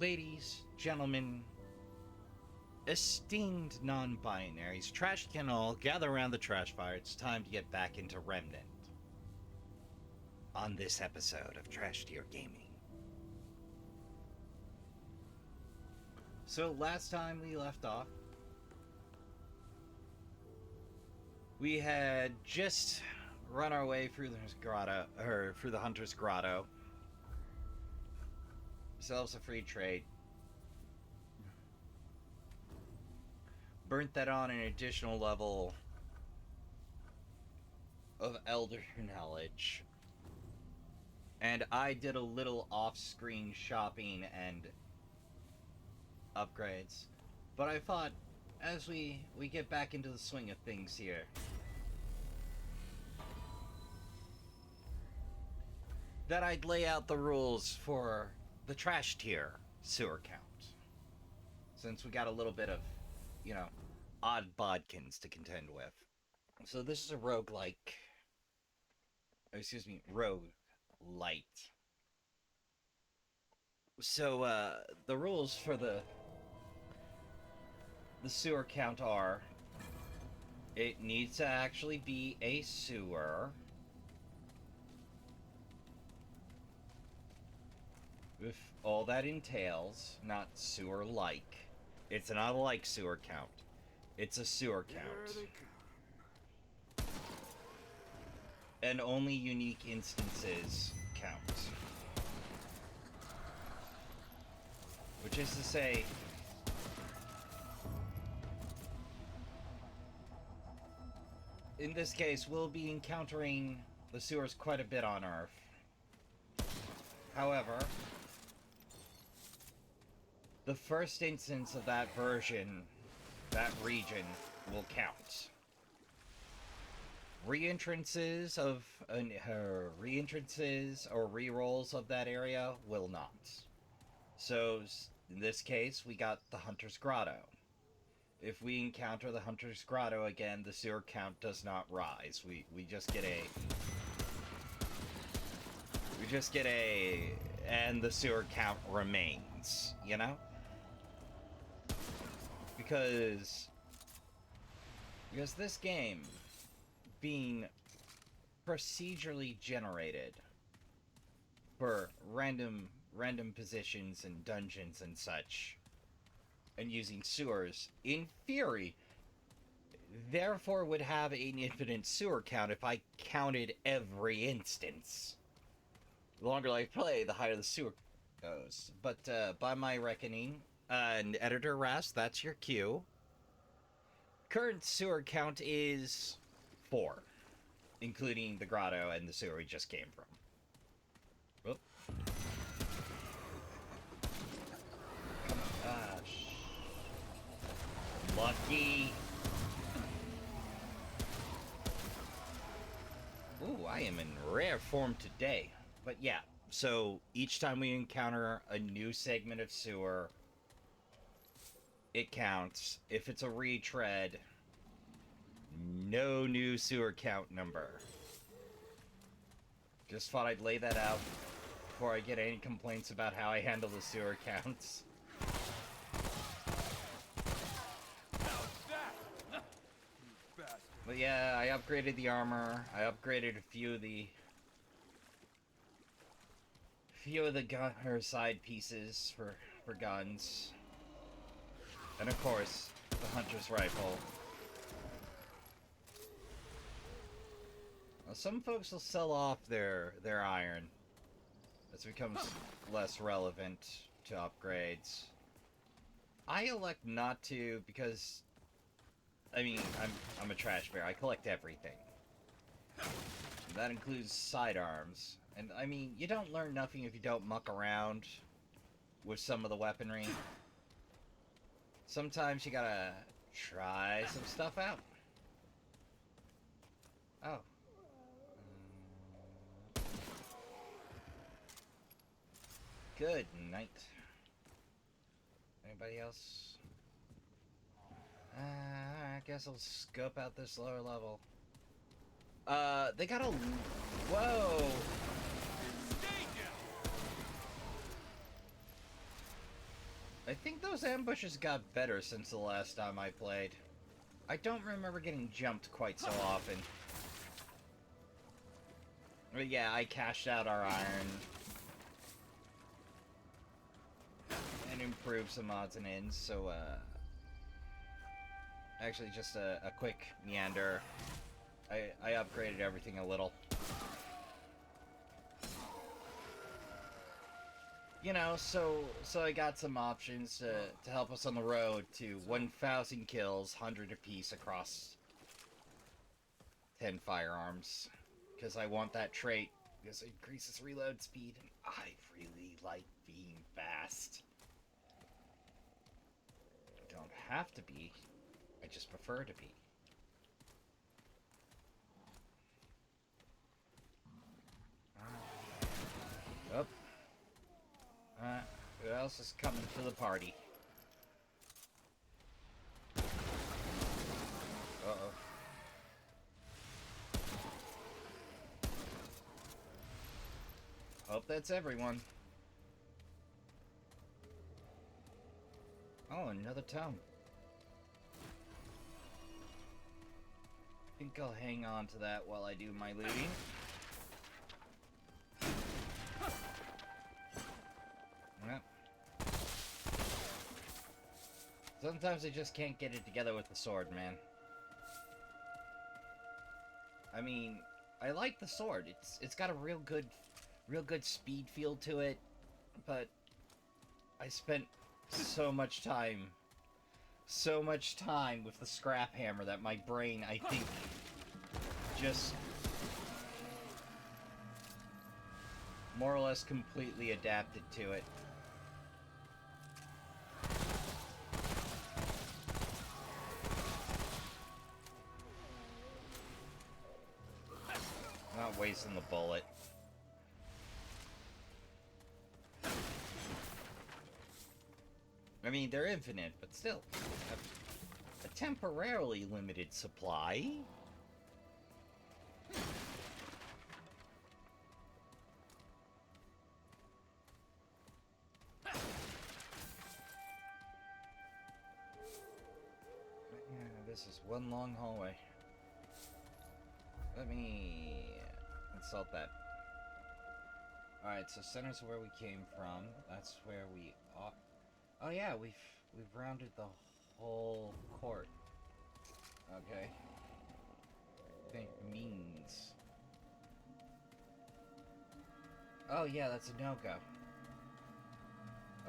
Ladies, gentlemen, esteemed non-binaries, trash can all gather around the trash fire. It's time to get back into Remnant. On this episode of Trash Tier Gaming. So last time we left off, we had just run our way through the grotto, or through the Hunter's Grotto. Ourselves a free trade. Burnt that on an additional level of Elder Knowledge. And I did a little off-screen shopping and upgrades. But I thought, as we get back into the swing of things here, that I'd lay out the rules for the trash tier sewer count. Since we got a little bit of, odd bodkins to contend with. So this is a roguelike. Rogue light. So the rules for the sewer count are: it needs to actually be a sewer. With all that entails, not sewer-like. It's not a like sewer count. It's a sewer count. And only unique instances count. Which is to say, in this case, we'll be encountering the sewers quite a bit on Earth. However, the first instance of that version, that region, will count. Re-entrances or re-rolls of that area will not. So, in this case, we got the Hunter's Grotto. If we encounter the Hunter's Grotto again, the sewer count does not rise. We just get a... and the sewer count remains, you know? Because this game, being procedurally generated for random positions and dungeons and such, and using sewers, in theory, therefore would have an infinite sewer count if I counted every instance. The longer I play, the higher the sewer goes. But by my reckoning, and Editor Rast, that's your cue. Current sewer count is 4, including the grotto and the sewer we just came from. Whoop. Lucky. Ooh, I am in rare form today. But yeah, so each time we encounter a new segment of sewer, it counts. If it's a retread, no new sewer count number. Just thought I'd lay that out before I get any complaints about how I handle the sewer counts. But yeah, I upgraded the armor. I upgraded a few of the gun or side pieces for guns. And of course, the Hunter's Rifle. Now, some folks will sell off their iron as it becomes less relevant to upgrades. I elect not to because, I mean, I'm a trash bear. I collect everything. That includes sidearms. And I mean, you don't learn nothing if you don't muck around with some of the weaponry. Sometimes you gotta try some stuff out. Oh. Good night. Anybody else? I guess I'll scope out this lower level. They got a... Whoa! I think those ambushes got better since the last time I played. I don't remember getting jumped quite so often. But yeah, I cashed out our iron. And improved some odds and ends, so, actually, just a quick meander. I upgraded everything a little. You know, so I got some options to help us on the road to 1,000 kills, 100 apiece across 10 firearms. Because I want that trait, because it increases reload speed, and I really like being fast. I don't have to be, I just prefer to be. Oh. Who else is coming to the party? Uh-oh. Hope that's everyone. Oh, another tome. I think I'll hang on to that while I do my looting. Yep. Sometimes I just can't get it together with the sword, man. I mean, I like the sword. It's got a real good speed feel to it, but I spent so much time with the scrap hammer that my brain, I think, just more or less completely adapted to it. Not wasting the bullet. I mean, they're infinite, but still. A temporarily limited supply? Yeah, this is one long hallway. Let me insult that. Alright, so center's where we came from. That's where we are. Oh yeah, we've rounded the whole court. Okay. I think means. Oh yeah, that's a no-go.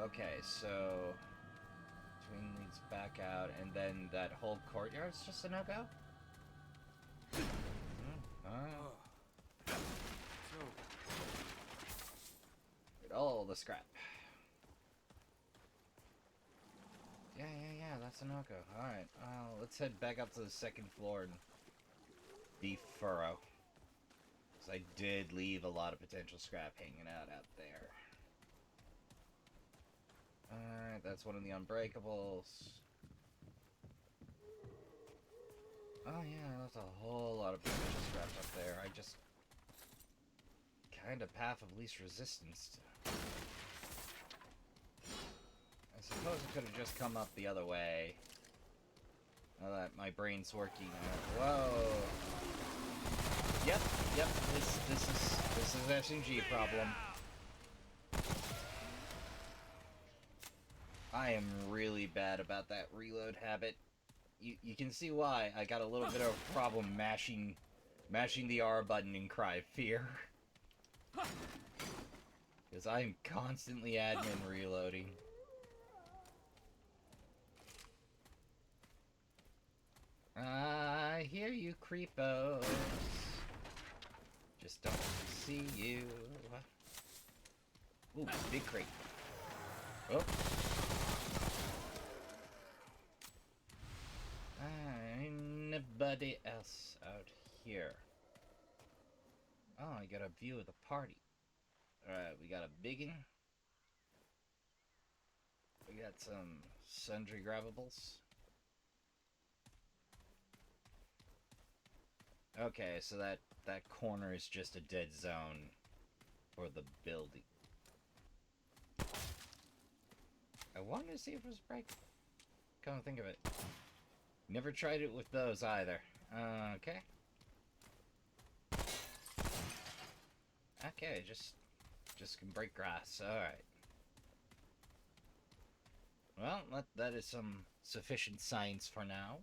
Okay, so between leads back out, and then that whole courtyard's just a no-go? All the scrap. Yeah, that's a no-go. Alright, let's head back up to the second floor and defurrow. Because I did leave a lot of potential scrap hanging out there. Alright, that's one of the unbreakables. Oh yeah, that's a whole lot of potential scrap up there. I just kind of path of least resistance. I suppose it could have just come up the other way. Now that my brain's working. Whoa. Yep. This is SMG problem. I am really bad about that reload habit. You can see why I got a little bit of a problem mashing the R button in Cry of Fear. Because I'm constantly admin reloading. I hear you, creepos. Just don't see you. Ooh, big crate. Oh. Anybody else out here? Oh, I got a view of the party. Alright, we got a biggin. We got some sundry grabbables. Okay, so that corner is just a dead zone for the building. I wanted to see if it was break. Come to think of it. Never tried it with those either. Okay. Okay, just can break grass. Alright. Well, that is some sufficient science for now.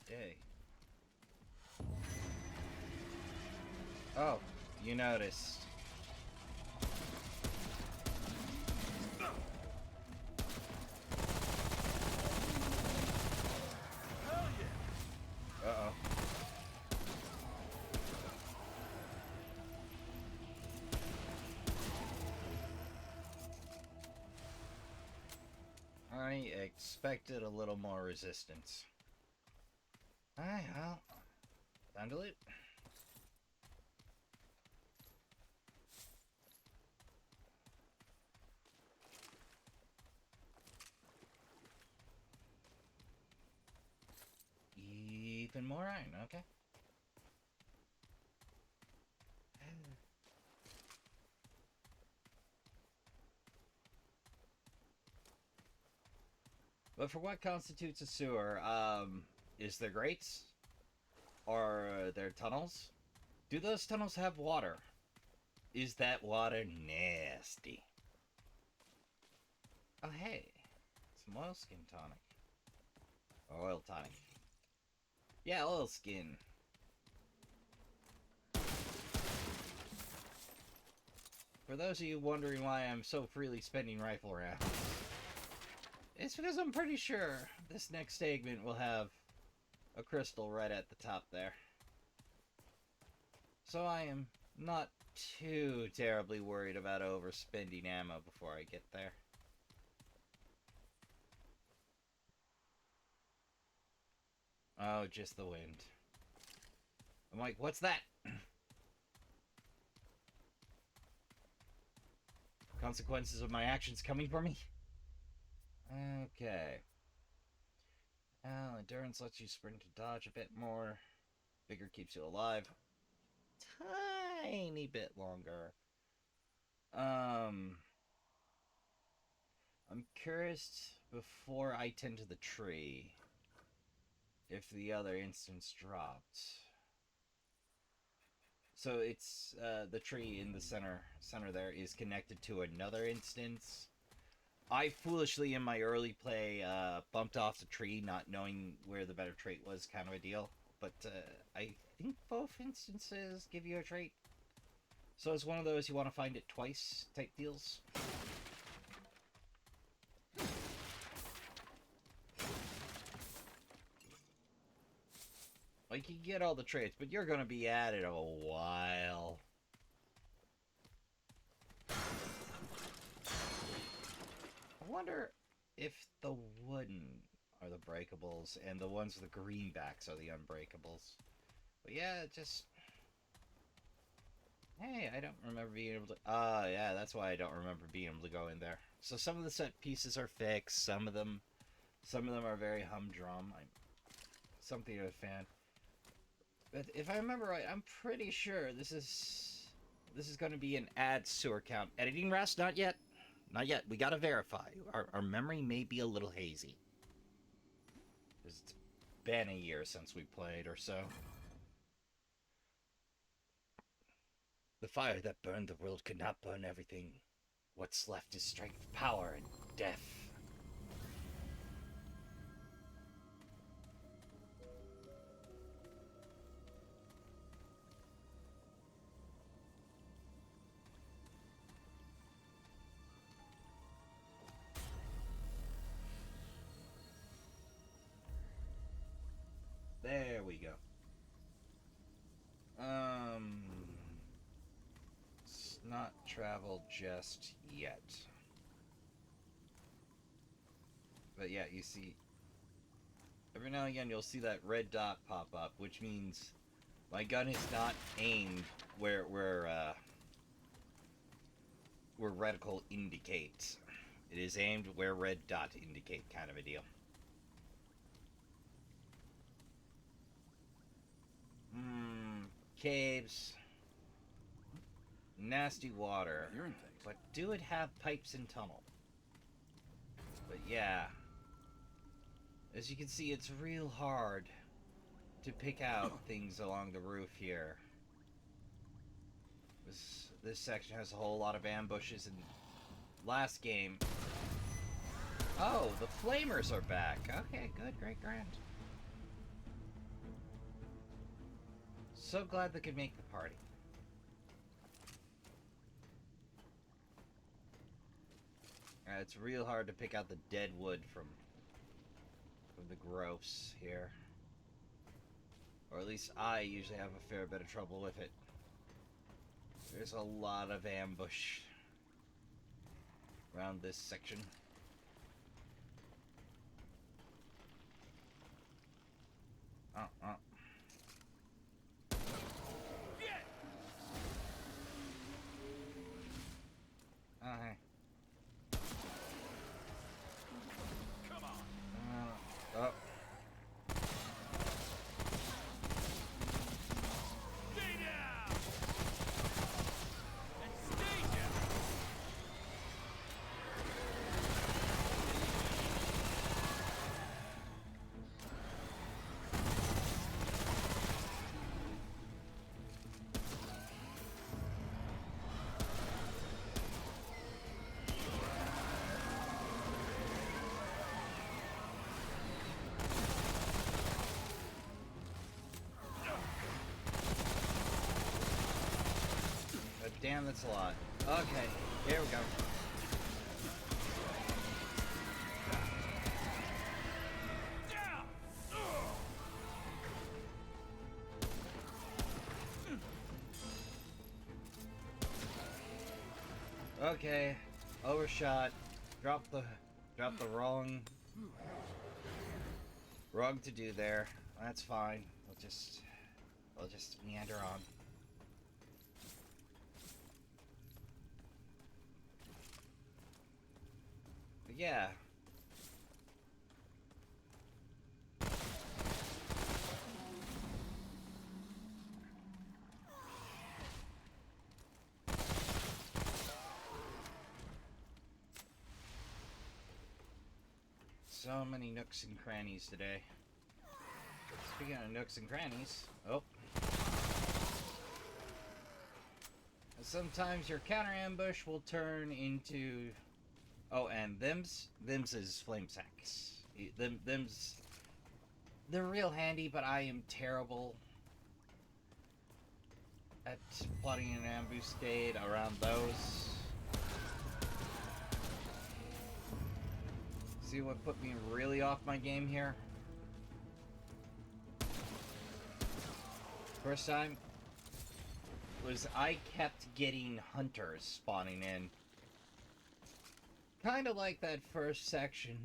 Okay. Oh, you noticed. Uh-oh. I expected a little more resistance. Alright, well, time to loot. Even more iron, okay. But for what constitutes a sewer, is there grates? Or are there tunnels? Do those tunnels have water? Is that water nasty? Oh, hey. Some oil skin tonic. Oil tonic. Yeah, oil skin. For those of you wondering why I'm so freely spending rifle rounds, it's because I'm pretty sure this next segment will have a crystal right at the top there. So I am not too terribly worried about overspending ammo before I get there. Oh, just the wind. I'm like, what's that? Consequences of my actions coming for me? Okay. Well, endurance lets you sprint to dodge a bit more. Vigor keeps you alive. Tiny bit longer. I'm curious before I tend to the tree if the other instance dropped. So it's the tree in the center there is connected to another instance. I foolishly in my early play bumped off the tree, not knowing where the better trait was, kind of a deal. But I think both instances give you a trait. So it's one of those you want to find it twice type deals. Like, you get all the traits, but you're going to be at it a while. I wonder if the wooden are the breakables and the ones with the greenbacks are the unbreakables. But yeah, just... Hey, I don't remember being able to... yeah, that's why I don't remember being able to go in there. So some of the set pieces are fixed, some of them are very humdrum. I'm something of a fan. But if I remember right, I'm pretty sure this is going to be an add sewer count. Editing rest? Not yet. Not yet. We gotta verify. Our memory may be a little hazy. It's been a year since we played or so. The fire that burned the world could not burn everything. What's left is strength, power, and death. There we go. It's not traveled just yet. But yeah, you see, every now and again you'll see that red dot pop up, which means my gun is not aimed where where reticle indicates. It is aimed where red dot indicate, kind of a deal. Caves. Nasty water. But do it have pipes and tunnel? But yeah. As you can see, it's real hard to pick out things along the roof here. This section has a whole lot of ambushes, and last game... Oh, the flamers are back. Okay, good, great, grand. So glad they could make the party. It's real hard to pick out the dead wood from the growths here. Or at least I usually have a fair bit of trouble with it. There's a lot of ambush around this section. Hey. Come on. Oh. Stay down. And stay down. Damn, that's a lot. Okay, here we go. Okay, overshot. Drop the wrong to do there. That's fine. We'll just meander on. But yeah. So many nooks and crannies today. Speaking of nooks and crannies, oh. Sometimes your counter ambush will turn into... Oh, and them's is flame sacks. Them's... They're real handy, but I am terrible at plotting an ambuscade around those. See what put me really off my game here? First time was I kept getting hunters spawning in. Kind of like that first section.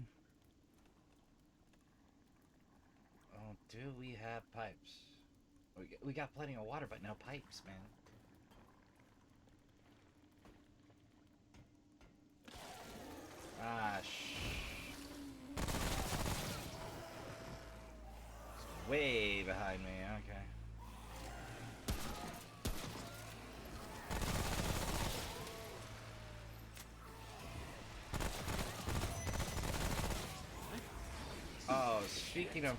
Oh, do we have pipes? We got plenty of water, but no pipes, man. Ah, It's way behind me, okay. Oh, speaking of...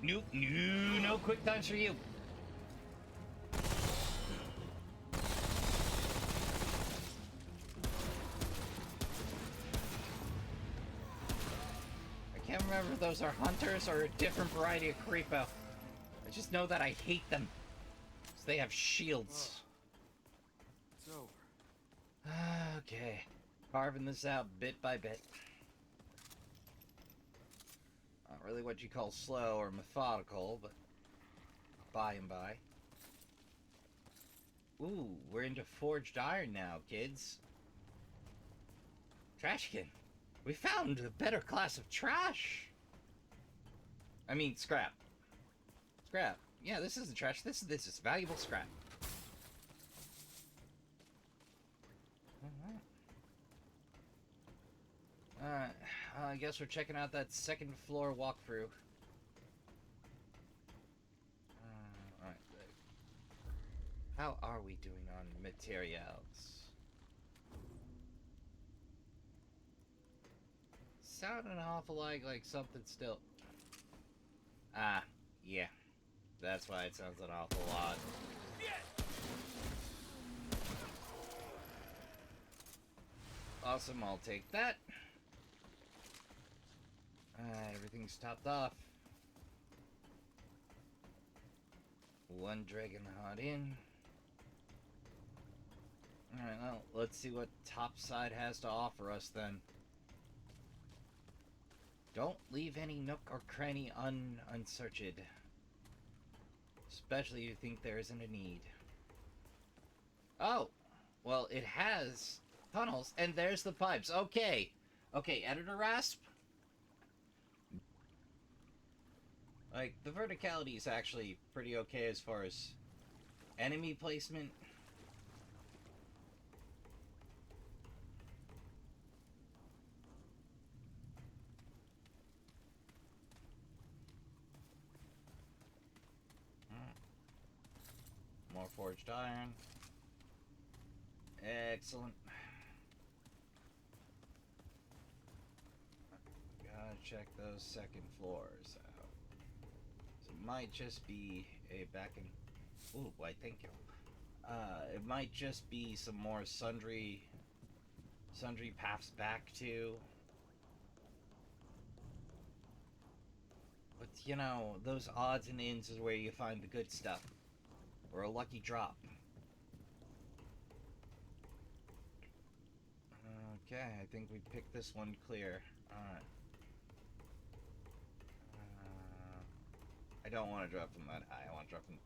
Nope, no quick times for you. I can't remember if those are hunters or a different variety of creepo. I just know that I hate them. So they have shields. It's over. Okay. Carving this out bit by bit. Not really what you call slow or methodical, but by and by. Ooh, we're into forged iron now, kids. Trash can. We found a better class of trash. I mean, scrap. Scrap. Yeah, this isn't trash. This is valuable scrap. Alright. I guess we're checking out that second floor walkthrough. Alright. How are we doing on materials? Sounding an awful like something still. Ah, yeah. That's why it sounds an awful lot. Awesome, I'll take that. Everything's topped off. One dragon hot in. Alright, well, let's see what topside has to offer us then. Don't leave any nook or cranny unsearched. Especially if you think there isn't a need. Oh! Well, it has tunnels, and there's the pipes. Okay. Okay, Editor Rasp? Like, the verticality is actually pretty okay as far as enemy placement. More forged iron. Excellent. Gotta check those second floors out. So it might just be a back and... Ooh, why, thank you. It might just be some more sundry paths back to. But, you know, those odds and ends is where you find the good stuff. Or a lucky drop. Okay, I think we picked this one clear. Alright. I don't want to drop from that high. I want to drop from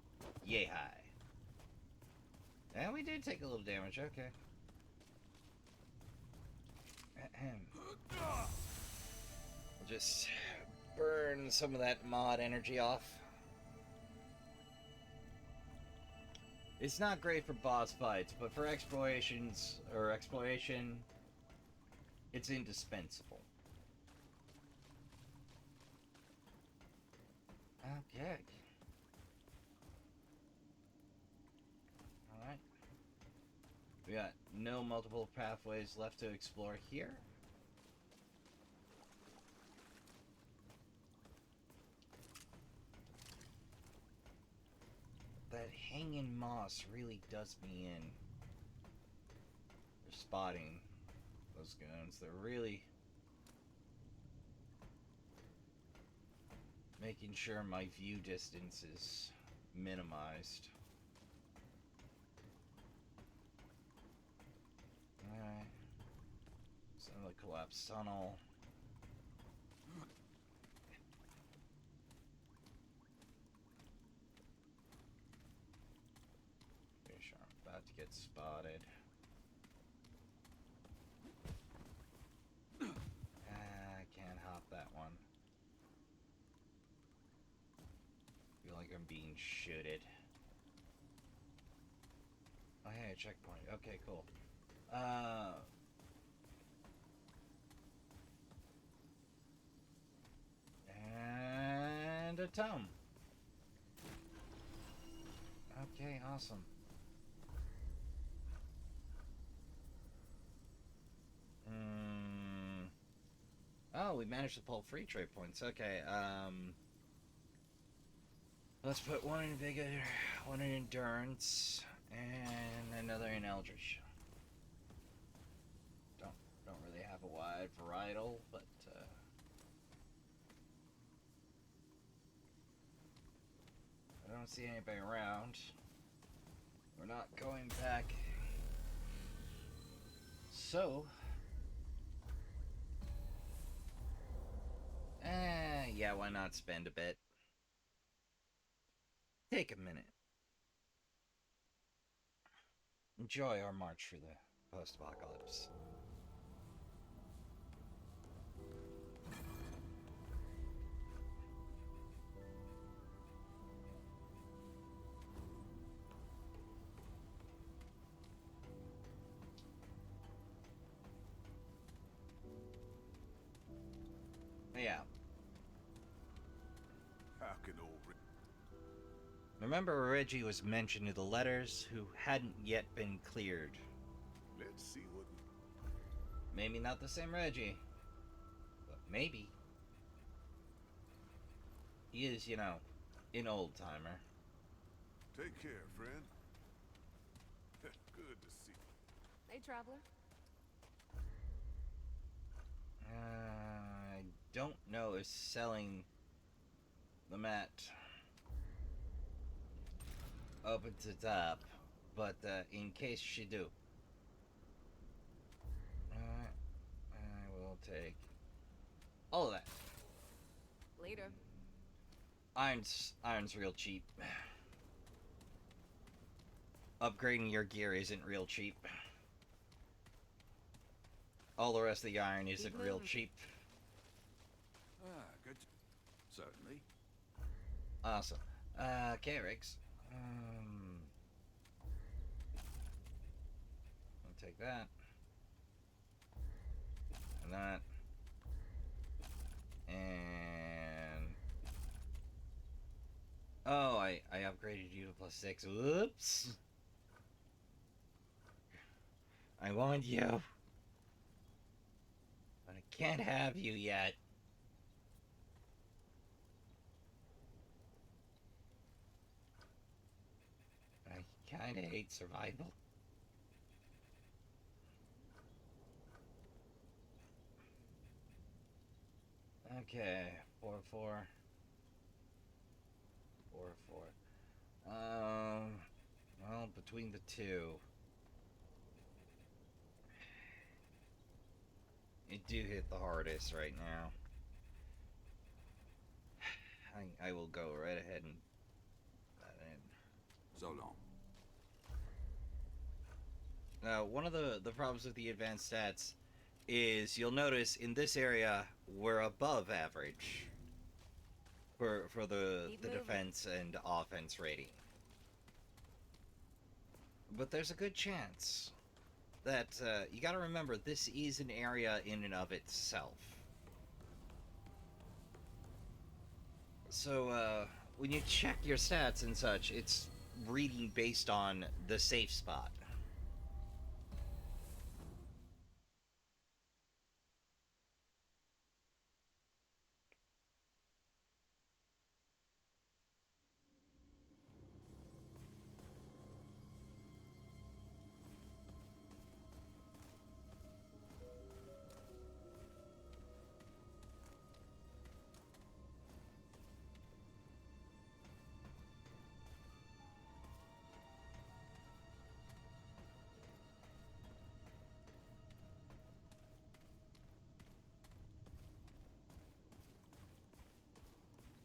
yay high. And we did take a little damage. Okay. We'll just burn some of that mod energy off. It's not great for boss fights, but for exploration, it's indispensable. Okay. Alright. We got no multiple pathways left to explore here. That hanging moss really does me in. For spotting those guns. They're really making sure my view distance is minimized. Alright. It's another collapsed tunnel. Pretty sure I'm about to get spotted. I can't hop that one. Feel like I'm being shooted. Oh hey, a checkpoint. Okay, cool. And a tome. Okay, awesome. Oh, we managed to pull 3 trade points. Okay, let's put one in vigor, one in endurance, and another in eldritch. Don't really have a wide varietal, but I don't see anybody around. We're not going back. So, yeah, why not spend a bit? Take a minute. Enjoy our march through the post-apocalypse. remember Reggie was mentioned in the letters who hadn't yet been cleared. Let's see what we... Maybe not the same Reggie, but maybe. He is, you know, an old-timer. Take care, friend. Good to see you. Hey, traveler. I don't know if selling the mat open to top, but in case you do, I will take all of that. Later. Iron's real cheap. Upgrading your gear isn't real cheap. All the rest of the iron isn't real cheap. Ah, good. Certainly. Awesome. Okay, Riggs. I'll take that. And that. And... Oh, I upgraded you to +6. Whoops. I want you. But I can't have you yet. I kinda hate survival. Okay, 4-4. 4-4. Well, between the two, it do hit the hardest right now. I will go right ahead and put that in. So long. Now, one of the problems with the advanced stats is you'll notice in this area we're above average for the defense and offense rating. But there's a good chance that you got to remember this is an area in and of itself. So when you check your stats and such, it's reading based on the safe spot.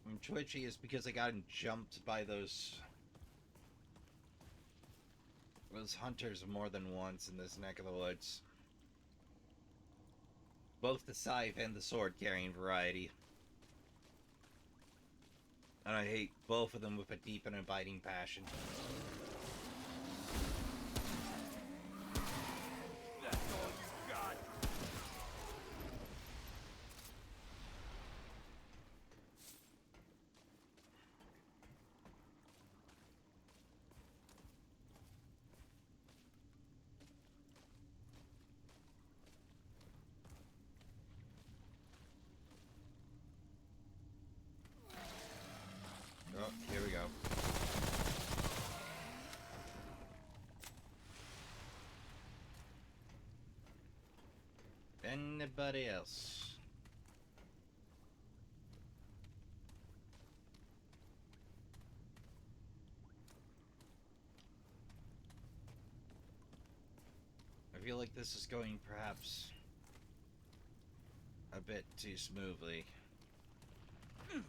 I'm twitchy is because I got jumped by those hunters more than once in this neck of the woods. Both the scythe and the sword carrying variety. And I hate both of them with a deep and abiding passion. That's all you got. Oh, here we go. Anybody else? I feel like this is going perhaps a bit too smoothly. Oh.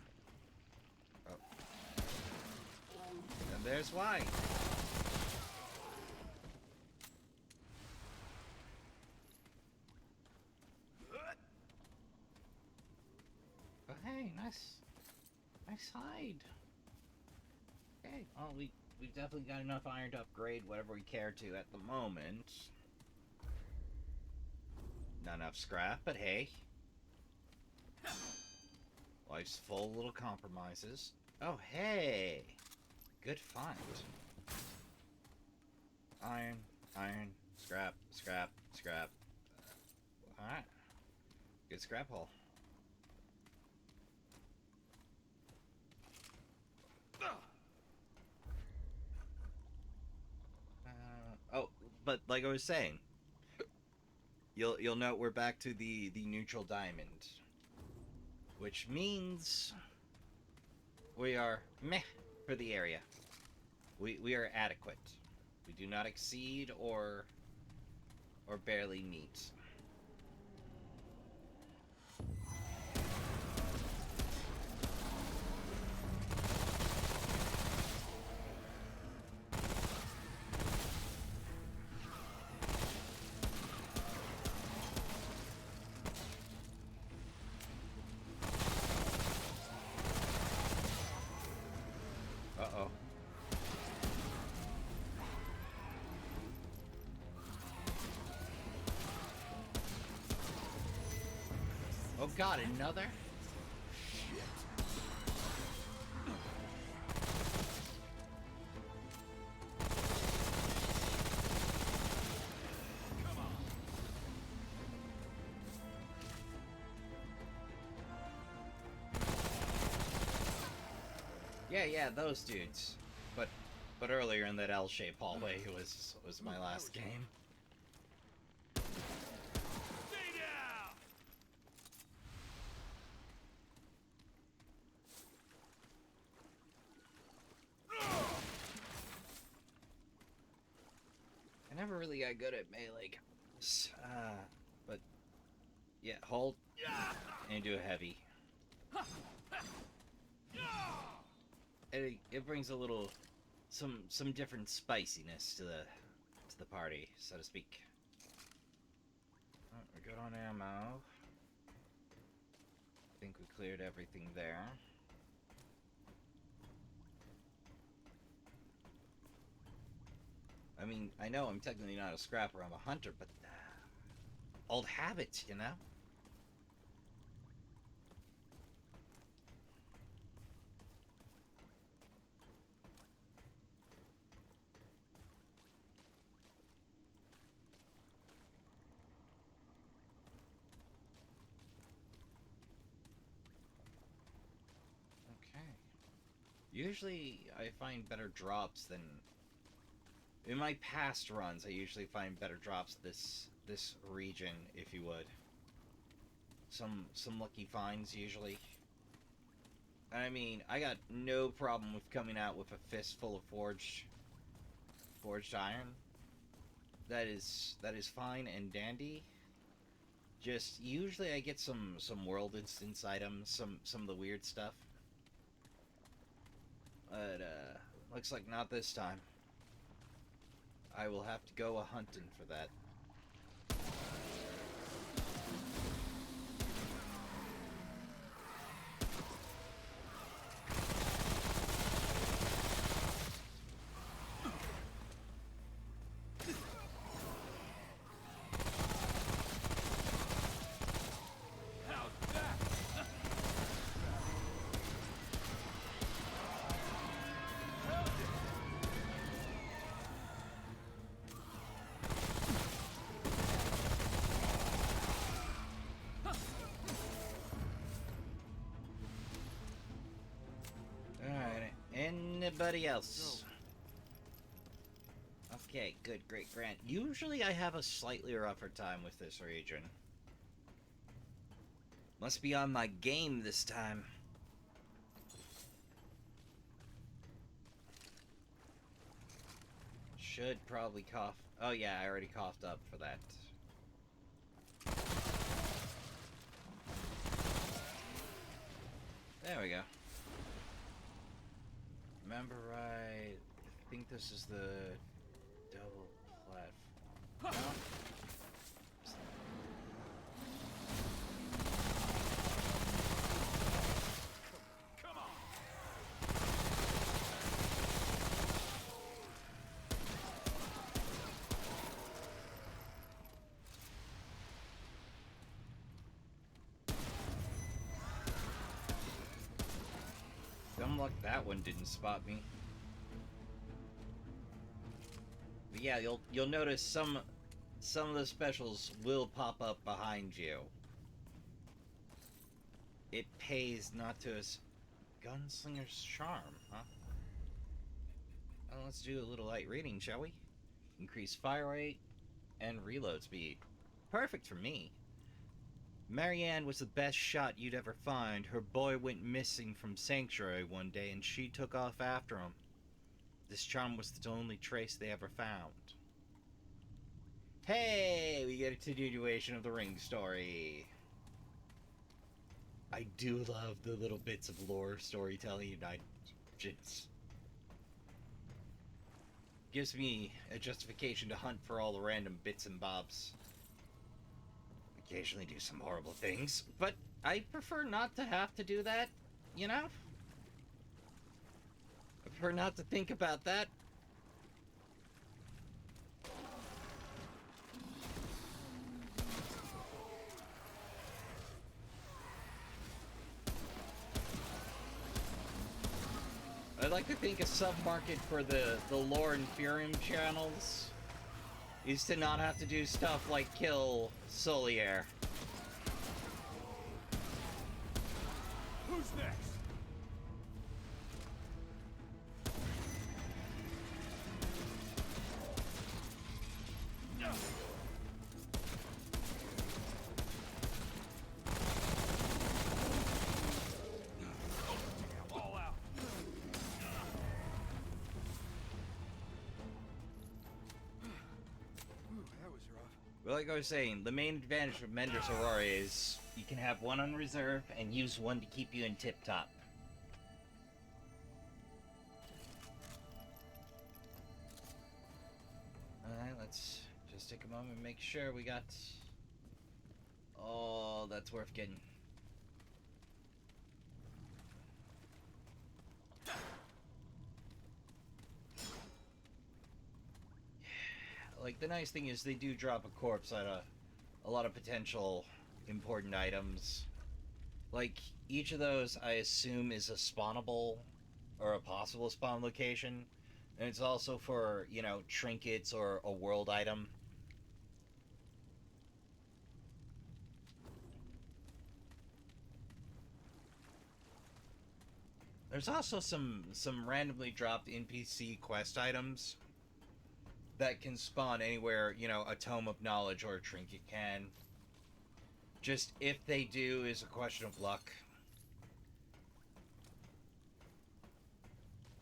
And there's why. Oh, hey, nice hide. Okay, well, we've definitely got enough iron to upgrade whatever we care to at the moment. Not enough scrap, but hey. Life's full of little compromises. Oh, hey! Good find. Iron, iron, scrap, scrap, scrap. Alright. Good scrap haul. Oh, but like I was saying, you'll note we're back to the neutral diamond, which means we are meh for the area. We are adequate. We do not exceed or barely meet. Uh-oh. Oh god, another? Yeah, those dudes. But earlier in that L-shaped hallway was my last game. Stay down! I never really got good at melee guns. But yeah, hold and do a heavy. It brings a little some different spiciness to the party, so to speak. Oh, we're good on ammo. I think we cleared everything there. I mean, I know I'm technically not a scrapper, I'm a hunter, but old habits, you know? Okay. Usually I find better drops than in my past runs. I usually find better drops this region, if you would. Some lucky finds usually. I mean, I got no problem with coming out with a fistful of forged iron. That is fine and dandy. Just usually I get some world instance items, some of the weird stuff. But looks like not this time. I will have to go a hunting for that. How's that? Alright, anybody else? Okay, good, great, Grant. Usually I have a slightly rougher time with this region. Must be on my game this time. Should probably cough. Oh yeah, I already coughed up for that. There we go. Remember right, I think this is the double platform. No? Come on! Dumb luck that one didn't spot me. Yeah, you'll notice some of the specials will pop up behind you. It pays not to us. Gunslinger's Charm, huh? Well, let's do a little light reading, shall we? Increase fire rate and reload speed. Perfect for me. Marianne was the best shot you'd ever find. Her boy went missing from Sanctuary one day and she took off after him. This charm was the only trace they ever found. Hey, we get a continuation of the Ring story. I do love the little bits of lore storytelling and just gives me a justification to hunt for all the random bits and bobs. Occasionally do some horrible things, but I prefer not to have to do that, you know? I prefer not to think about that. I'd like to think a sub-market for the Lore and Furum channels is to not have to do stuff like kill Solier. Who's next? All out. Ooh, that was rough. Well, like I was saying, the main advantage of Mender's Aurora is you can have one on reserve and use one to keep you in tip-top. Alright, let's just take a moment and make sure we got all that's worth getting. Like, the nice thing is they do drop a corpse at a lot of potential important items. Like, each of those, I assume, is a spawnable or a possible spawn location. And it's also for, you know, trinkets or a world item. There's also some randomly dropped NPC quest items that can spawn anywhere, you know, a Tome of Knowledge or a trinket can. Just if they do is a question of luck.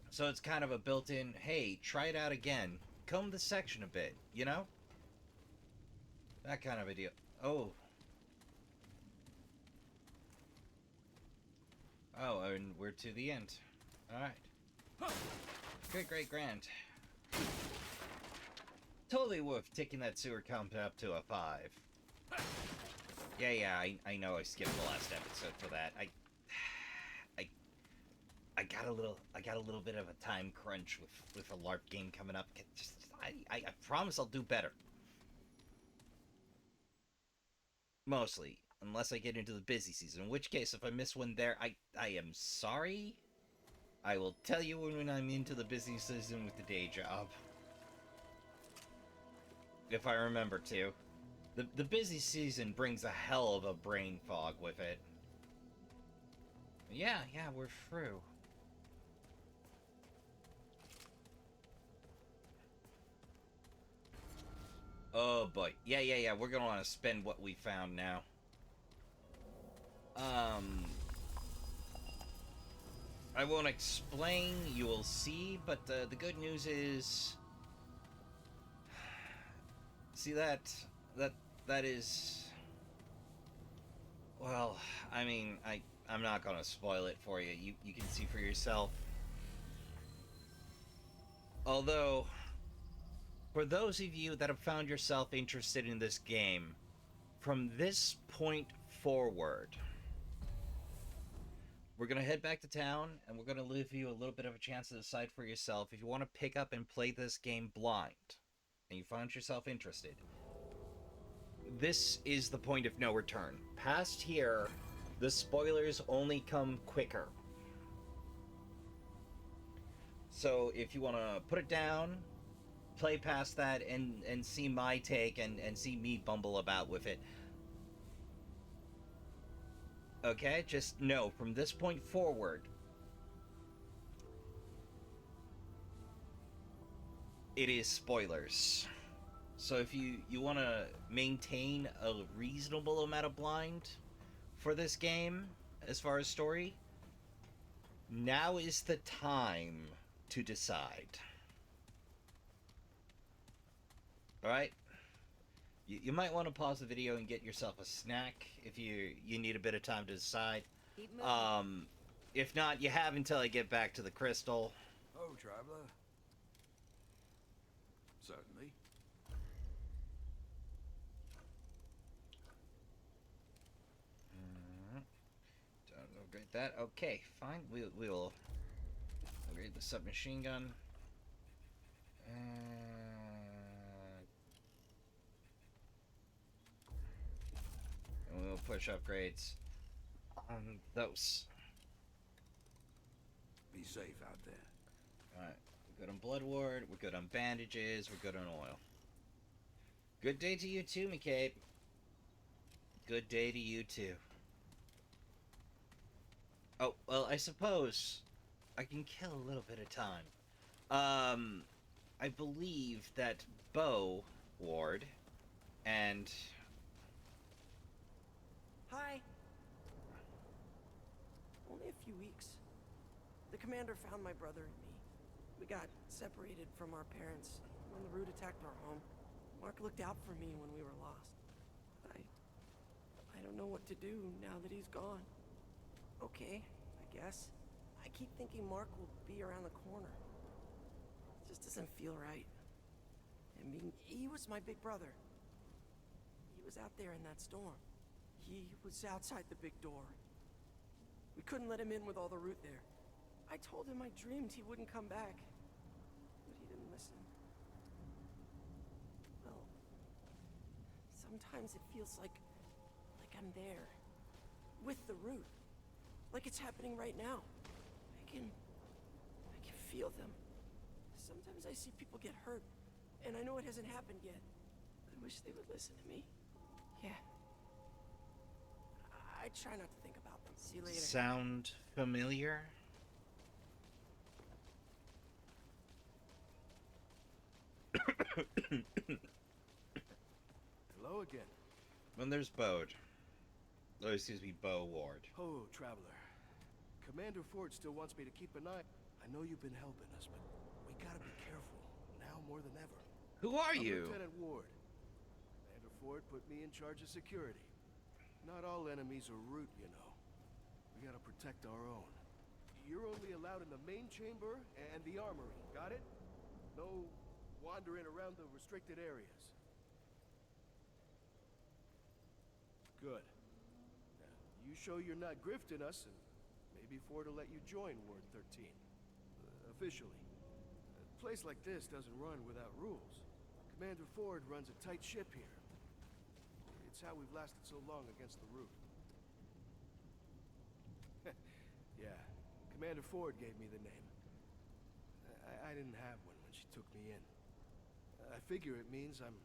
So it's kind of a built-in, hey, try it out again. Comb the section a bit, you know? That kind of a deal. Oh. Oh, and we're to the end. Alright. Great grand. Totally worth taking that sewer count up to a 5. Yeah, I know I skipped the last episode for that. I got a little bit of a time crunch with a LARP game coming up. I promise I'll do better. Mostly, unless I get into the busy season. In which case, if I miss one there, I am sorry. I will tell you when I'm into the busy season with the day job. If I remember to. The busy season brings a hell of a brain fog with it. Yeah, we're through. Oh boy. Yeah, we're gonna want to spend what we found now. I won't explain, you will see, but the good news is... See that is... Well, I mean, I'm not gonna spoil it for you. You can see for yourself. Although, for those of you that have found yourself interested in this game, from this point forward, we're gonna head back to town, and we're gonna leave you a little bit of a chance to decide for yourself if you want to pick up and play this game blind, and you find yourself interested. This is the point of no return. Past here, the spoilers only come quicker. So if you want to put it down, play past that and see my take and see me bumble about with it. Okay, just know from this point forward, it is spoilers. So if you want to maintain a reasonable amount of blind for this game as far as story, now is the time to decide. All right? You might want to pause the video and get yourself a snack if you need a bit of time to decide. Keep moving. If not, you have until I get back to the crystal. Oh, traveler. Certainly. Don't upgrade that. Okay, fine. We'll upgrade the submachine gun. And we'll push upgrades on those. Be safe out there. Alright, we're good on blood ward, we're good on bandages, we're good on oil. Good day to you too, McCabe. Good day to you too. Oh, well, I suppose I can kill a little bit of time. I believe that Bo Ward and... Hi. Only a few weeks. The commander found my brother and me. We got separated from our parents when the root attacked our home. Mark looked out for me when we were lost. I don't know what to do now that he's gone. Okay, I guess. I keep thinking Mark will be around the corner. It just doesn't feel right. I mean, he was my big brother. He was out there in that storm. He was outside the big door. We couldn't let him in with all the root there. I told him I dreamed he wouldn't come back, but he didn't listen. Well, sometimes it feels like I'm there, with the root, like it's happening right now. I can feel them. Sometimes I see people get hurt, and I know it hasn't happened yet. I wish they would listen to me. Yeah. I try not to think about them. See you later. Sound familiar? Hello again. When there's Bode. Oh, excuse me, Bo Ward. Oh, traveler. Commander Ford still wants me to keep an eye. I know you've been helping us, but we gotta be careful, now more than ever. Who are I'm you? Lieutenant Ward. Commander Ford put me in charge of security. Not all enemies are root, you know. We gotta protect our own. You're only allowed in the main chamber and the armory, got it? No wandering around the restricted areas. Good. Now, you show you're not grifting us, and maybe Ford will let you join Ward 13. Officially. A place like this doesn't run without rules. Commander Ford runs a tight ship here. It's how we've lasted so long against the root. Yeah, Commander Ford gave me the name. I didn't have one when she took me in. I figure it means I'm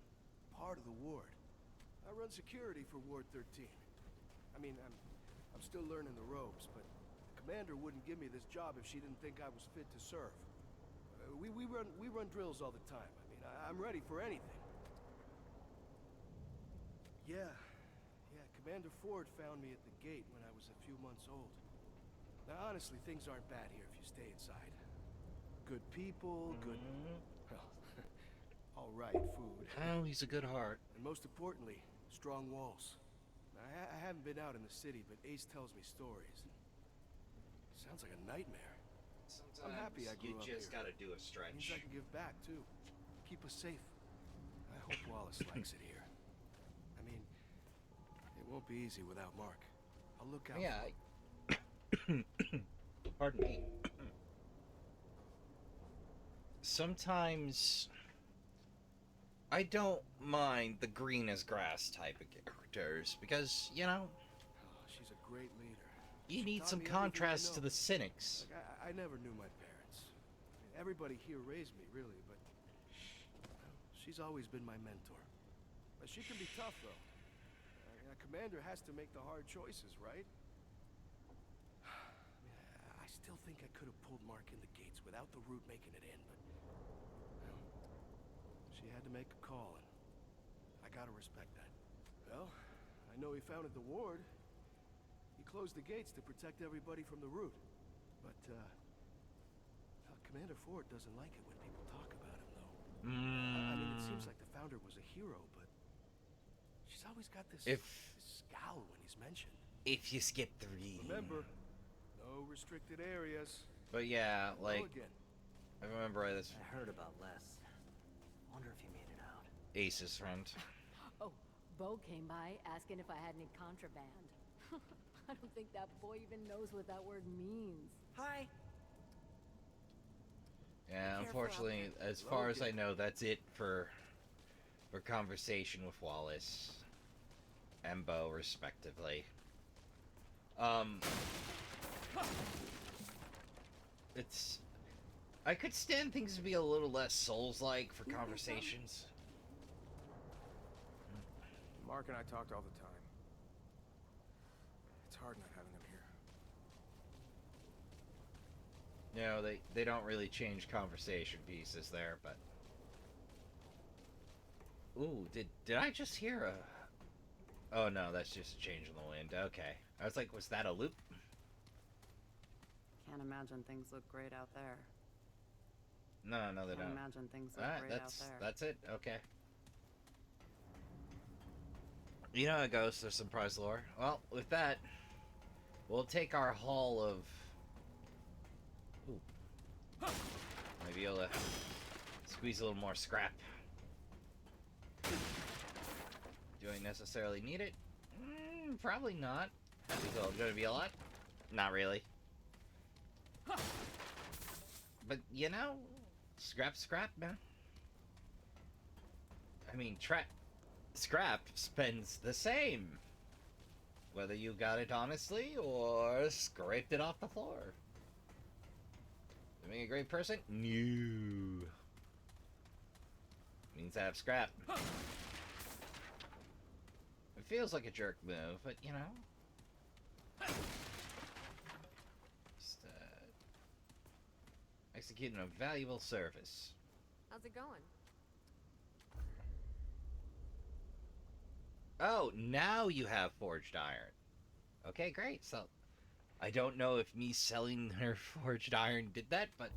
part of the ward. I run security for Ward 13. I mean, I'm still learning the ropes, but the commander wouldn't give me this job if she didn't think I was fit to serve. We run drills all the time. I mean, I'm ready for anything. Yeah, Commander Ford found me at the gate when I was a few months old. Now, honestly, things aren't bad here if you stay inside. Good people, good... Well, all right, food. Oh, he's a good heart. And most importantly, strong walls. I haven't been out in the city, but Ace tells me stories. Sounds like a nightmare. Sometimes I'm happy I grew you up just here. gotta do a Means stretch. I can give back, too. Keep us safe. I hope Wallace likes it here. I mean, it won't be easy without Mark. I'll look out Yeah. for him. Pardon me. Sometimes I don't mind the green as grass type of characters because, you know, Oh, she's a great leader. you She need taught some me everything I contrast to know. the cynics. Like, I never knew my parents. I mean, everybody here raised me, really, but she's always been my mentor. But she can be tough, though. A commander has to make the hard choices, right? I still think I could have pulled Mark in the gates without the root making it in, but... well, she had to make a call, and I gotta respect that. Well, I know he founded the ward. He closed the gates to protect everybody from the root. But, well, Commander Ford doesn't like it when people talk about him, though. I mean, it seems like the founder was a hero, but she's always got this scowl when he's mentioned. If you skip 3. Remember, no restricted areas. But yeah, like, Go again. I remember this. I heard about Les. Wonder if he made it out. Ace's friend. Oh, Bo came by asking if I had any contraband. I don't think that boy even knows what that word means. Hi. Yeah, Careful out unfortunately, as far as I know, that's it for conversation with Wallace and Bo, respectively. It's... I could stand things to be a little less Souls-like for conversations. Mark and I talked all the time. It's hard not having him here. You know, they don't really change conversation pieces there, but... Ooh, did I just hear a... Oh no, that's just a change in the wind. Okay. I was like, was that a loop? Can't imagine things look great out there. No, they Can't don't. imagine things look Alright, great out there. that's it? Okay. You know how it goes, there's some prize lore. Well, with that, we'll take our haul of... Ooh. Maybe able to squeeze a little more scrap. Do I necessarily need it? Probably not. Is it gonna be a lot? Not really. But, you know, scrap, man. I mean, scrap spends the same. Whether you got it honestly or scraped it off the floor. Being a great person? No. Means I have scrap. It feels like a jerk move, but you know. Just, executing a valuable service. How's it going? Oh, now you have forged iron. Okay, great. So, I don't know if me selling her forged iron did that, but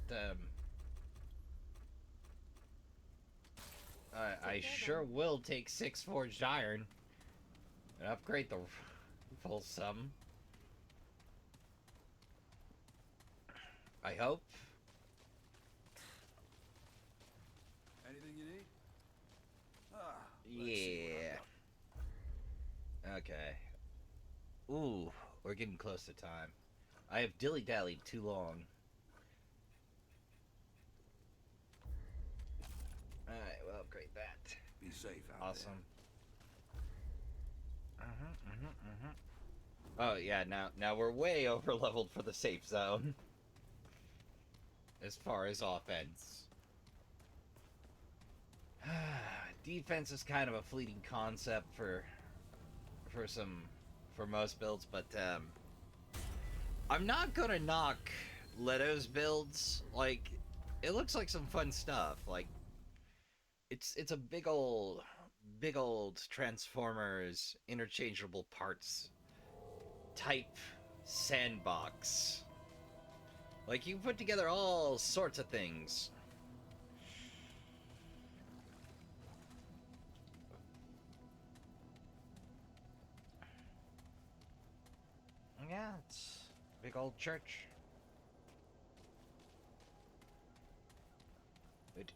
I sure will take 6 forged iron and upgrade the full sum. I hope. Anything you need? Yeah. Okay. Ooh, we're getting close to time. I have dilly-dallied too long. Alright, we'll upgrade that. Be safe out Awesome. Oh yeah, now we're way over leveled for the safe zone. As far as offense. Defense is kind of a fleeting concept for most builds, but I'm not gonna knock Leto's builds. Like, it looks like some fun stuff. Like, it's a big old Transformers interchangeable parts type sandbox. Like, you can put together all sorts of things. Yeah, it's a big old church. Wait.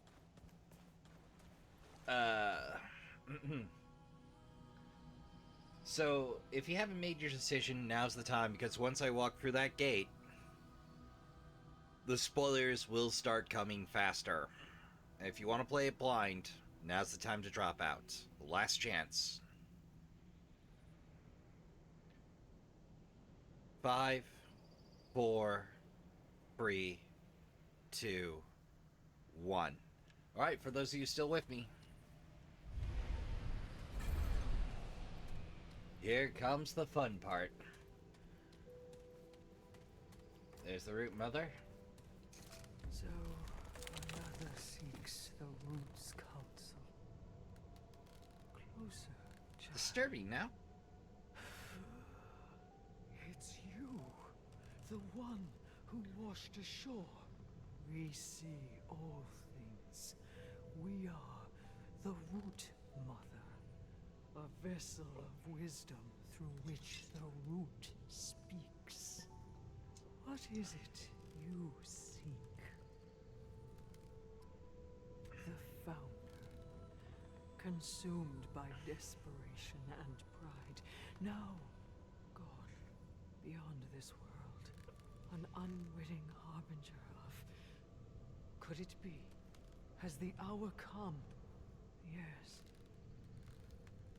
So, if you haven't made your decision, now's the time, because once I walk through that gate, the spoilers will start coming faster. If you want to play it blind, now's the time to drop out. Last chance. 5, 4, 3, 2, 1. Alright, for those of you still with me, Here comes the fun part. There's the root mother. So, another seeks the Root's counsel. Closer, child. Disturbing now. It's you, the one who washed ashore. We see all things. We are the Root Mother, a vessel of wisdom through which the Root speaks. What is it you seek? The Founder, consumed by desperation and pride, now gone beyond this world, an unwitting harbinger of... Could it be? Has the hour come? Yes.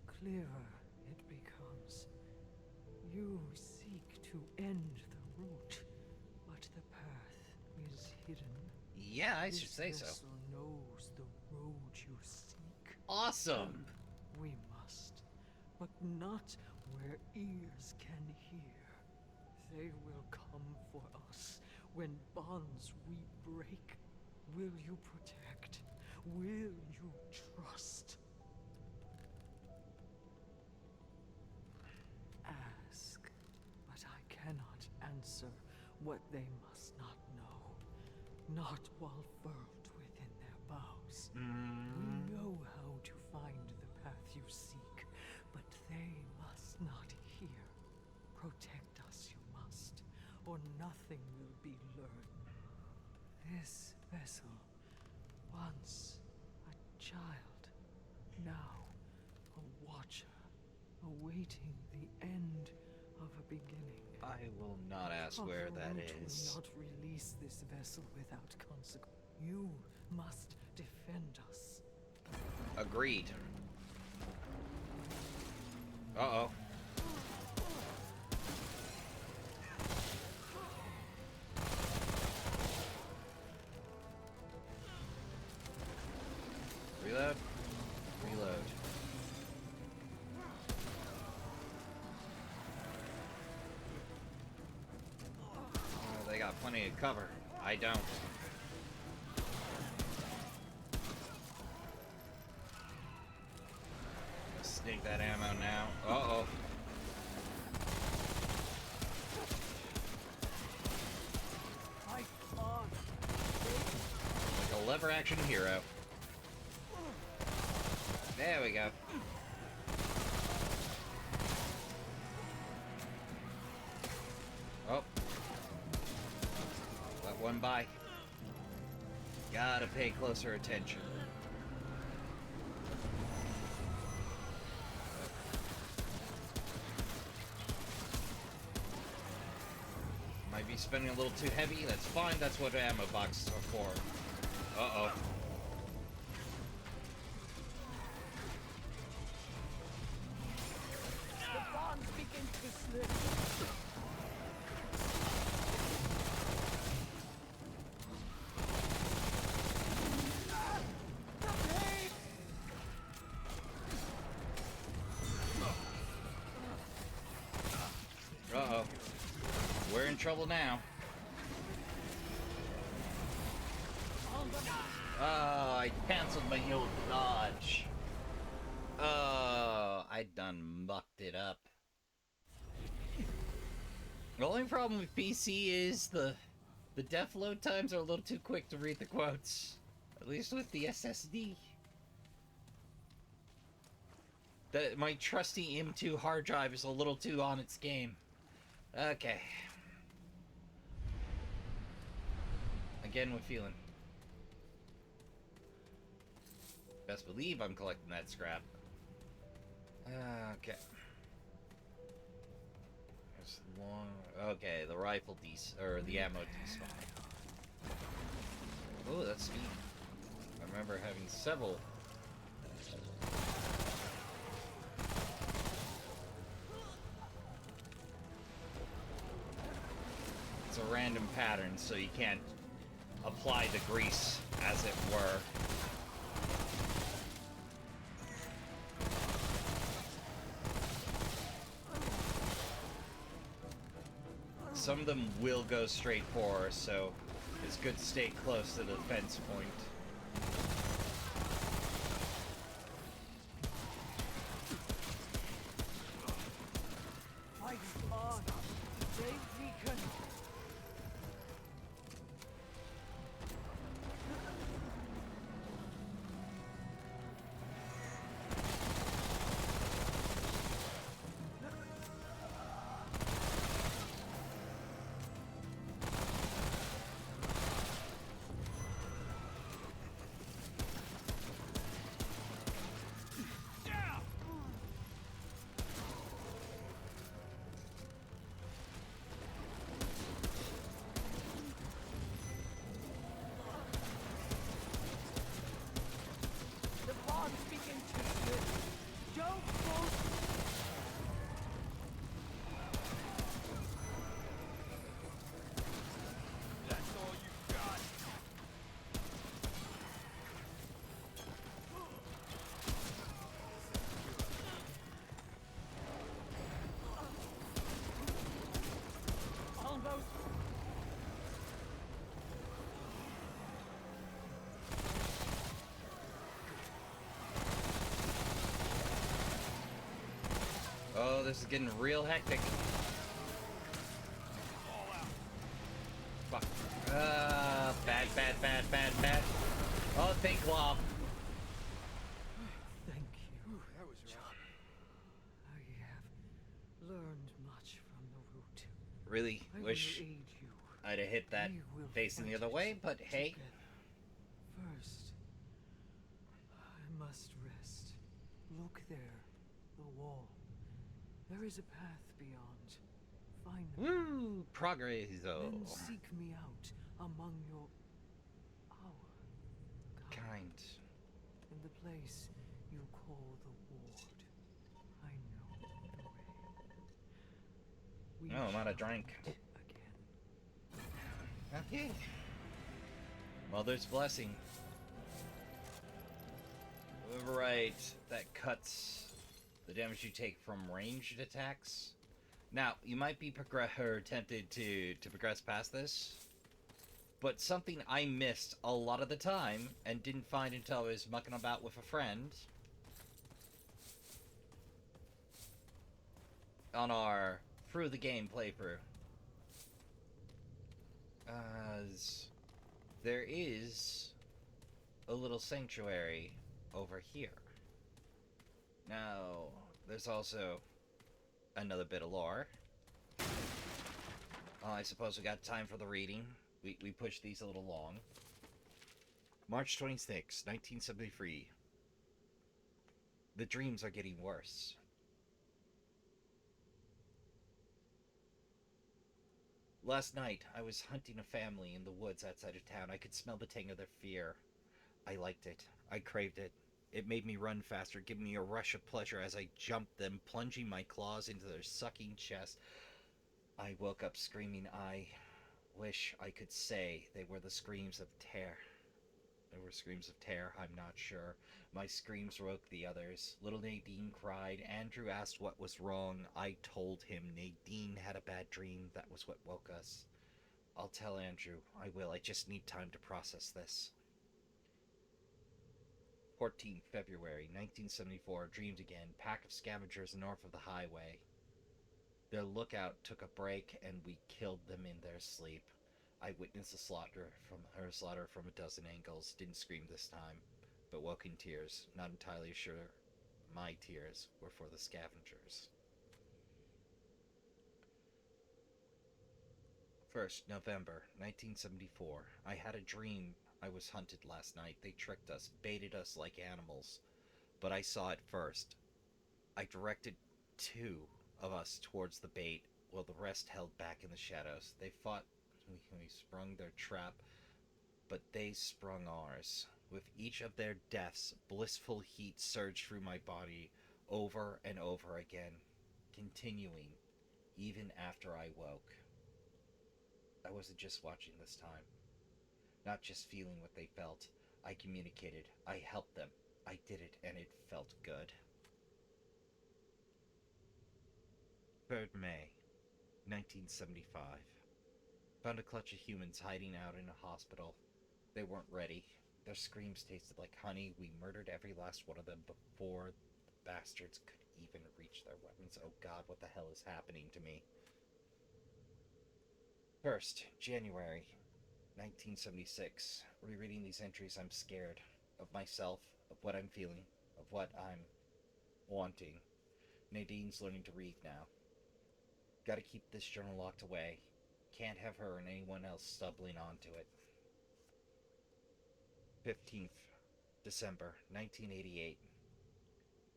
Clearer it becomes. You seek to end the root, but the path is hidden. Yeah, I should This say so. vessel knows the road you seek. Awesome. We must, but not where ears can hear. They will come for us when bonds we break. Will you protect? Will you trust? Ask, but I cannot answer what they must not know. Not while furled within their bows. We know how to find the path you seek, but they must not hear. Protect us you must, or nothing will be learned. This vessel, once a child, now a watcher, awaiting the end of a beginning. I will not ask where that Root is. will not release this vessel without consequence. You must defend us. Agreed. Uh-oh. Reload. Reload. Oh, they got plenty of cover. I don't. Sneak that ammo now. Uh-oh. Fight on! Like a lever action hero. There we go. Oh. Let one by. Gotta pay closer attention. Might be spending a little too heavy. That's fine. That's what ammo boxes are for. Uh-oh. The bonds begin to slip. Uh-oh. We're in trouble now. Oh, I canceled my old dodge. Oh, I done mucked it up. The only problem with PC is the def load times are a little too quick to read the quotes. At least with the SSD. My trusty M2 hard drive is a little too on its game. Okay. Again with feeling. Best believe I'm collecting that scrap. Okay. There's long. Okay, the rifle or the ammo despawn. Oh, that's speed. I remember having several. It's a random pattern, so you can't apply the grease, as it were. Some of them will go straight for us, so it's good to stay close to the fence point. Fight on! They weaken! The bonds begin to slip. Don't force. That's all you got. Almost. Oh, this is getting real hectic. Fuck. Bad. Oh, thank Law. Thank you. That was rough. I have learned much from the root. Really I wish will aid you. I'd have hit that We will facing the fight other it way, but hey. together. First, I must rest. Look there, the wall. There is a path beyond. Find me. Woo! Progresso. Then seek me out among our Kind. in the place you call the ward. I know the way. We Oh, I'm out of shall drink. meet again. Okay. Mother's blessing. Right, that cuts the damage you take from ranged attacks. Now, you might be tempted to progress past this, but something I missed a lot of the time and didn't find until I was mucking about with a friend on our through the game playthrough. There is a little sanctuary over here. Now, there's also another bit of lore. I suppose we got time for the reading. We pushed these a little long. March 26, 1973. The dreams are getting worse. Last night, I was hunting a family in the woods outside of town. I could smell the tang of their fear. I liked it. I craved it. It made me run faster, giving me a rush of pleasure as I jumped them, plunging my claws into their sucking chest. I woke up screaming. I wish I could say they were the screams of terror. They were screams of terror, I'm not sure. My screams woke the others. Little Nadine cried. Andrew asked what was wrong. I told him Nadine had a bad dream. That was what woke us. I'll tell Andrew. I will. I just need time to process this. 14th February 1974. Dreamed again. Pack of scavengers north of the highway. Their lookout took a break and we killed them in their sleep. I witnessed the slaughter from a dozen angles. Didn't scream this time, but woke in tears. Not entirely sure my tears were for the scavengers. 1st November 1974. I had a dream I was hunted last night. They tricked us, baited us like animals, but I saw it first. I directed 2 of us towards the bait, while the rest held back in the shadows. They fought. We sprung their trap, but they sprung ours. With each of their deaths, blissful heat surged through my body over and over again, continuing even after I woke. I wasn't just watching this time, not just feeling what they felt. I communicated. I helped them. I did it, and it felt good. 3rd May, 1975. Found a clutch of humans hiding out in a hospital. They weren't ready. Their screams tasted like honey. We murdered every last one of them before the bastards could even reach their weapons. Oh god, what the hell is happening to me? 1st, January 1976. Rereading these entries, I'm scared of myself, of what I'm feeling, of what I'm wanting. Nadine's learning to read now. Gotta keep this journal locked away. Can't have her and anyone else stumbling onto it. 15th December 1988.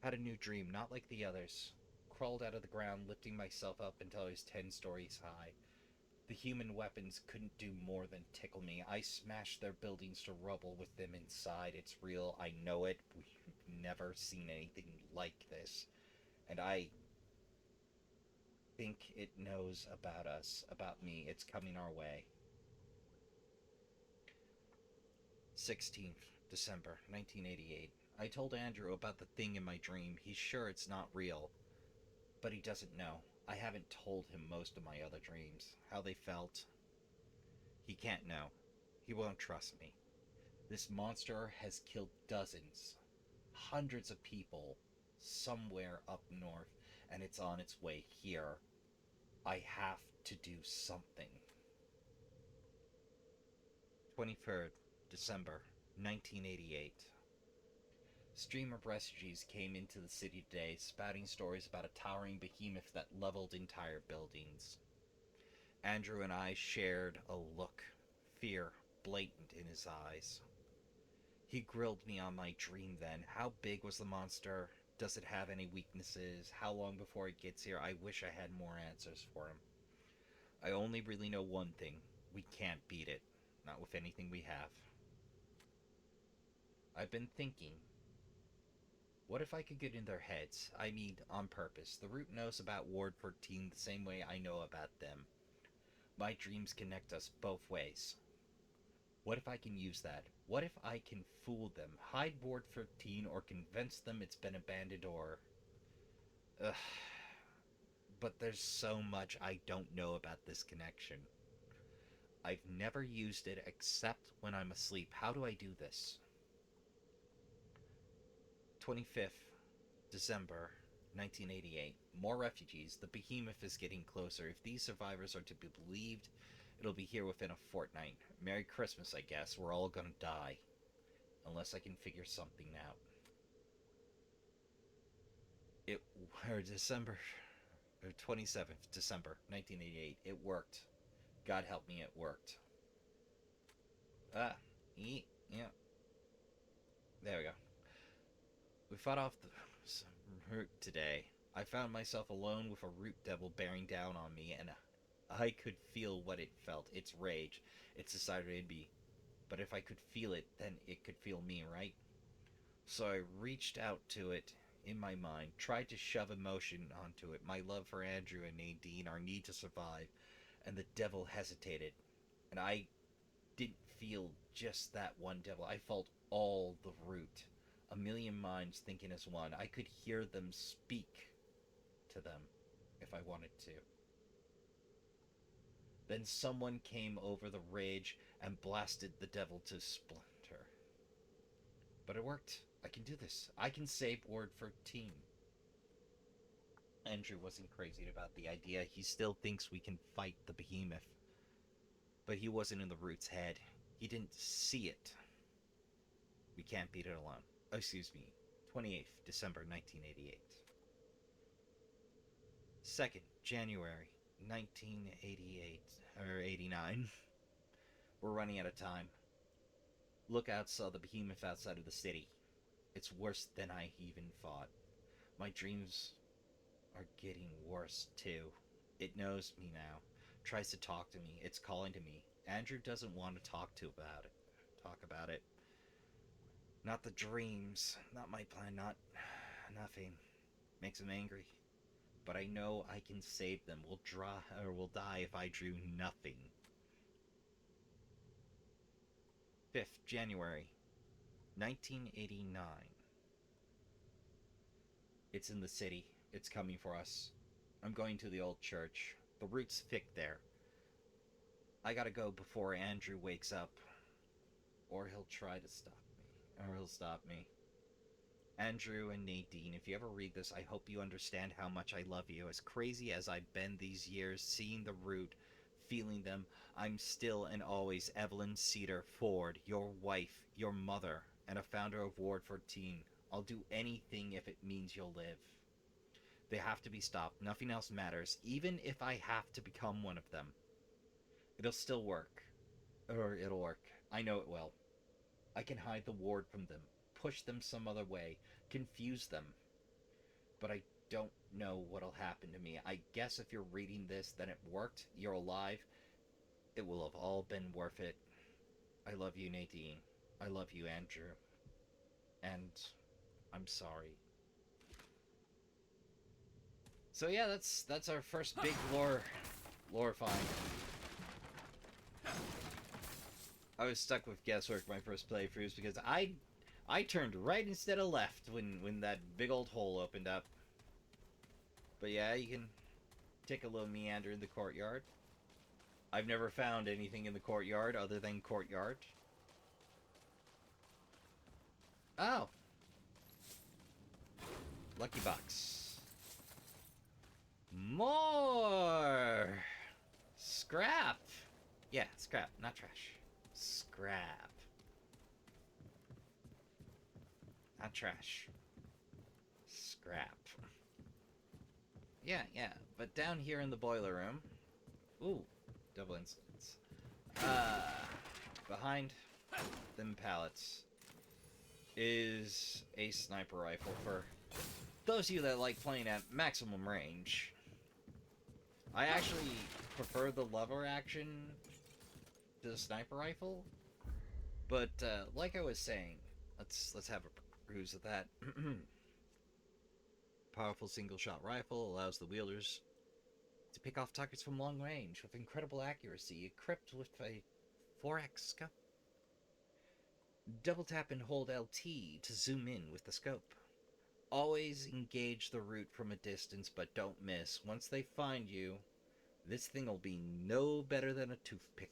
Had a new dream, not like the others. Crawled out of the ground, lifting myself up until I was 10 stories high. The human weapons couldn't do more than tickle me. I smashed their buildings to rubble with them inside. It's real, I know it. We've never seen anything like this. And I think it knows about us, about me. It's coming our way. 16th December 1988. I told Andrew about the thing in my dream. He's sure it's not real, but he doesn't know. I haven't told him most of my other dreams, how they felt. He can't know. He won't trust me. This monster has killed dozens, hundreds of people somewhere up north, and it's on its way here. I have to do something. 23rd December 1988. Stream of refugees came into the city today, spouting stories about a towering behemoth that leveled entire buildings. Andrew and I shared a look, fear blatant in his eyes. He grilled me on my dream then. How big was the monster? Does it have any weaknesses? How long before it gets here? I wish I had more answers for him. I only really know one thing. We can't beat it. Not with anything we have. I've been thinking, what if I could get in their heads? I mean, on purpose. The Root knows about Ward 14 the same way I know about them. My dreams connect us both ways. What if I can use that? What if I can fool them, hide Ward 13, or convince them it's been abandoned, or... Ugh. But there's so much I don't know about this connection. I've never used it except when I'm asleep. How do I do this? 25th December 1988. More refugees. The behemoth is getting closer. If these survivors are to be believed, it'll be here within a fortnight. Merry Christmas, I guess. We're all gonna die. Unless I can figure something out. December 27th December 1988. It worked. God help me, it worked. Yeah. There we go. We fought off the root today. I found myself alone with a root devil bearing down on me, and I could feel what it felt. Its rage, its desire to be. But if I could feel it, then it could feel me, right? So I reached out to it in my mind, tried to shove emotion onto it, my love for Andrew and Nadine, our need to survive, and the devil hesitated. And I didn't feel just that one devil. I felt all the root. A million minds thinking as one. I could hear them speak to them if I wanted to. Then someone came over the ridge and blasted the devil to splinter. But it worked. I can do this. I can save Ward 13. Andrew wasn't crazy about the idea. He still thinks we can fight the behemoth. But he wasn't in the root's head. He didn't see it. We can't beat it alone. Oh, excuse me. 28th December 1988. 2nd January 1988 or 89. We're running out of time. Lookouts saw the behemoth outside of the city. It's worse than I even thought. My dreams are getting worse too. It knows me now. Tries to talk to me. It's calling to me. Andrew doesn't want to talk about it. Not the dreams. Not my plan. Not nothing. Makes him angry. But I know I can save them. We'll die if I drew nothing. 5th January 1989. It's in the city. It's coming for us. I'm going to the old church. The root's thick there. I gotta go before Andrew wakes up. Or he'll try to stop me. Or he'll stop me. Andrew and Nadine, if you ever read this, I hope you understand how much I love you. As crazy as I've been these years, seeing the root, feeling them, I'm still and always Evelyn Cedar Ford, your wife, your mother, and a founder of Ward 14. I'll do anything if it means you'll live. They have to be stopped. Nothing else matters, even if I have to become one of them. It'll still work. Or it'll work. I know it will. I can hide the ward from them, push them some other way, confuse them. But I don't know what'll happen to me. I guess if you're reading this, then it worked. You're alive. It will have all been worth it. I love you, Nadine. I love you, Andrew. And I'm sorry. So yeah, that's our first big lore find. I was stuck with guesswork my first playthroughs because I turned right instead of left when that big old hole opened up. But yeah, you can take a little meander in the courtyard. I've never found anything in the courtyard other than courtyard. Oh. Lucky box. More scrap. Yeah, scrap, not trash. Scrap. Not trash. Scrap. Yeah. But down here in the boiler room... Ooh, double incidents. Behind them pallets is a sniper rifle for those of you that like playing at maximum range. I actually prefer the lever action to the sniper rifle, but like I was saying, let's have a peruse of that. Powerful single-shot rifle allows the wielders to pick off targets from long range with incredible accuracy, equipped with a 4x scope. Double tap and hold LT to zoom in with the scope. Always engage the root from a distance, but don't miss. Once they find you, this thing will be no better than a toothpick.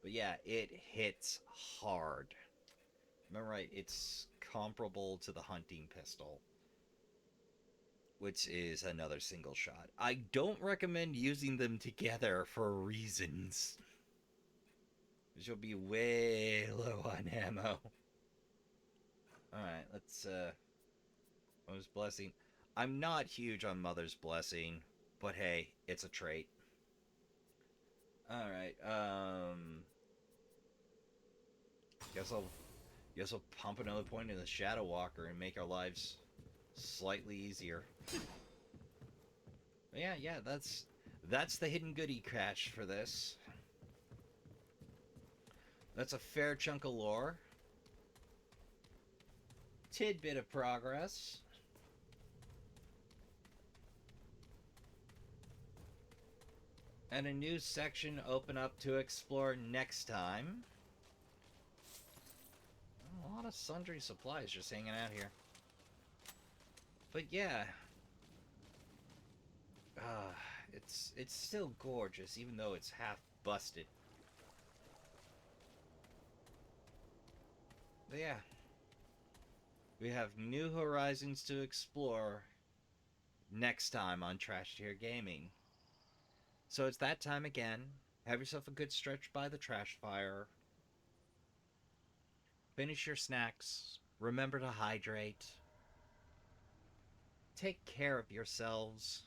But yeah, it hits hard. Remember, right, it's comparable to the hunting pistol, which is another single shot. I don't recommend using them together for reasons. Because you'll be way low on ammo. Alright, let's, Mother's Blessing. I'm not huge on Mother's Blessing, but hey, it's a trait. Alright, Guess I'll pump another point in the Shadow Walker and make our lives slightly easier. But yeah, that's the hidden goodie cache for this. That's a fair chunk of lore. Tidbit of progress. And a new section open up to explore next time. A lot of sundry supplies just hanging out here. But yeah. It's still gorgeous, even though it's half busted. But yeah. We have new horizons to explore next time on Trash Tier Gaming. So it's that time again. Have yourself a good stretch by the trash fire. Finish your snacks. Remember to hydrate. Take care of yourselves.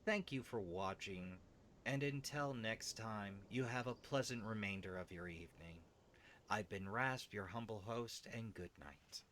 Thank you for watching. And until next time, you have a pleasant remainder of your evening. I've been Rasp, your humble host, and good night.